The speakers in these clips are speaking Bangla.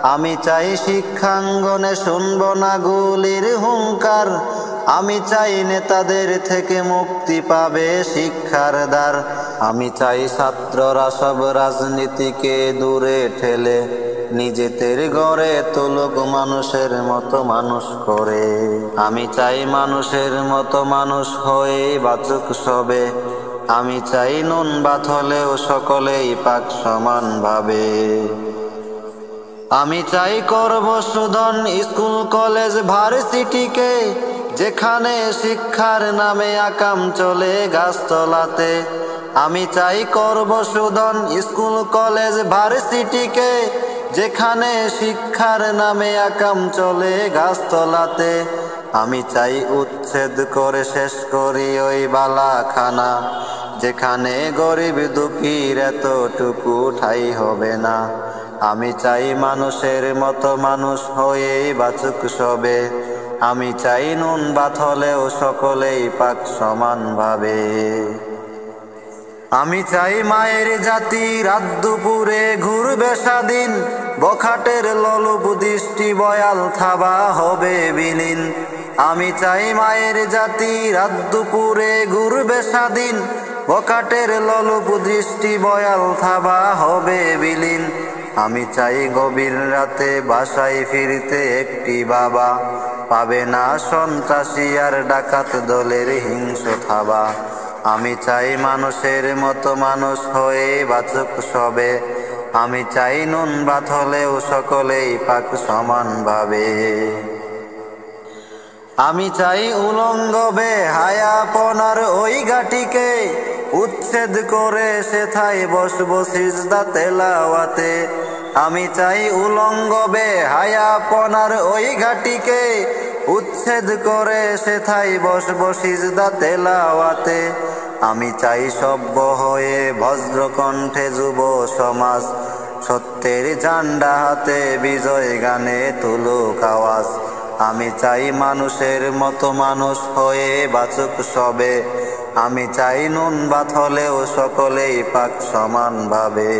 আমি চাই শিক্ষাঙ্গনে শুনব না গুলির হুঙ্কার, আমি চাই নেতাদের থেকে মুক্তি পাবে শিক্ষার দ্বার। আমি চাই ছাত্ররা সব রাজনীতিকে দূরে ঠেলে নিজেদের গড়ে তুলুক মানুষের মতো মানুষ করে। আমি চাই মানুষের মতো মানুষ হয়ে বাঁচুক সবে, আমি চাই নুন ভাত হলেও সকলেই পাক সমান ভাবে। আমি চাই করব শোধন স্কুল কলেজ ভার্সিটিকে, যেখানে শিক্ষার নামে আকাম চলে গাছতলাতে। আমি চাই করব শোধন স্কুল কলেজ ভার্সিটিকে, যেখানে শিক্ষার নামে আকাম চলে গাছতলাতে। আমি চাই উচ্ছেদ করে শেষ করি ওই বালাখানা, যেখানে গরিব দুঃখীর এতটুকু ঠাঁই হবে না। আমি চাই মানুষের মতো মানুষ হয়ে বাঁচুক সবে, আমি চাই নুন ভাত হলেও সকলেই পাক সমান ভাবে। আমি চাই মায়ের জাতি রাত দুপুরে ঘুরবে স্বাধীন, বখাটের লোলুপ দৃষ্টি বয়াল থাবা হবে বিলীন। আমি চাই মায়ের জাতি রাত দুপুরে ঘুরবে স্বাধীন, বখাটের লোলুপ দৃষ্টি বয়াল থাবা হবে বিলীন। আমি চাই গভীর রাতে বাসায় ফিরতে একটি বাবা, পাবে না সন্ত্রাসী আর ডাকাত দলের হিংস্র থাবা। আমি চাই মানুষের মতো মানুষ হয়ে বাঁচুক সবে, আমি চাই নুন ভাত হলেও সকলেই পাক সমান ভাবে। আমি চাই উলঙ্গ বেহায়াপনার ওই ঘাটিকে উচ্ছেদ করে সেথায় বসবো সিজদা তেলাওয়াতে। আমি চাই উলঙ্গ বেহায়াপনার ওই ঘাটিকে উচ্ছেদ করে সেথায় বসবো সিজদা তেলাওয়াতে। আমি চাই সভ্য হয়ে ভদ্র কণ্ঠে যুব সমাজ সত্যের ঝান্ডা হাতে বিজয় গানে তুলুক আওয়াজ। আমি চাই মানুষের মতো মানুষ হয়ে বাঁচুক সবে, আমি চাই নুন ভাত হলেও সকলেই পাক সমান ভাবে।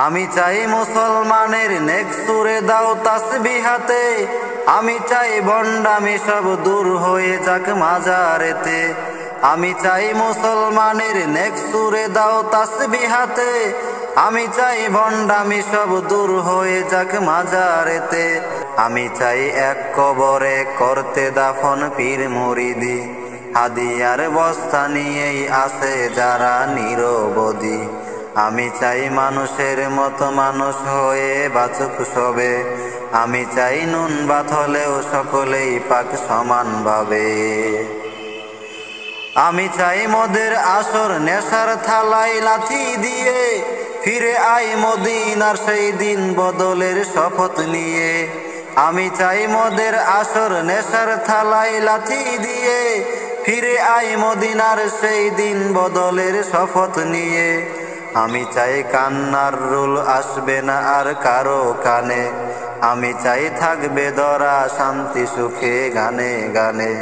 আমি চাই মুসলমানের নেক সুরে দাও তাসবিহ হাতে, আমি চাই ভণ্ডামি সব দূর হয়ে যাক মাজারেতে। আমি চাই মুসলমানের নেক সুরে দাও তাসবিহ হাতে, আমি চাই ভণ্ডামি সব দূর হয়ে যাক মাজারেতে। আমি চাই এক কবরে করতে দাফন পীর মুরিদি, হাদিয়ার বস্তা নিয়েই আছে যারা নিরবধি। আমি চাই মানুষের মতো মানুষ হয়ে বাঁচুক সবে, আমি চাই নুন ভাত হলেও সকলেই পাক সমান ভাবে। আমি চাই মদের আসর নেশার থালায় লাথি দিয়ে, ফিরে আই মদিনার সেই দিন বদলের শপথ নিয়ে। আমি চাই মদের আসর নেশার থালায় লাথি দিয়ে, ফিরে আই মদিনার সেই দিন বদলের শপথ নিয়ে। আমি চাই কান্নার রুল আসবে না আর কারো কানে, আমি চাই থাকবে ধরা শান্তি সুখে গানে গানে।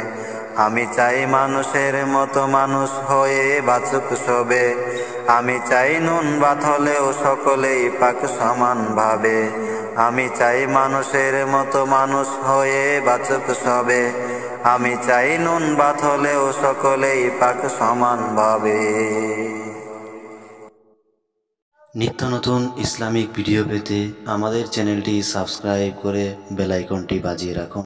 আমি চাই মানুষের মতো মানুষ হয়ে বাঁচুক সবে, আমি চাই নুন ভাত হলেও সকলেই পাক সমান ভাবে। আমি চাই মানুষের মতো মানুষ হয়ে বাঁচুক সবে, আমি চাই নুন ভাত হলেও সকলেই পাক সমান ভাবে। নিত্য নতুন ইসলামিক ভিডিও পেতে আমাদের চ্যানেলটি সাবস্ক্রাইব করে বেল আইকনটি বাজিয়ে রাখুন।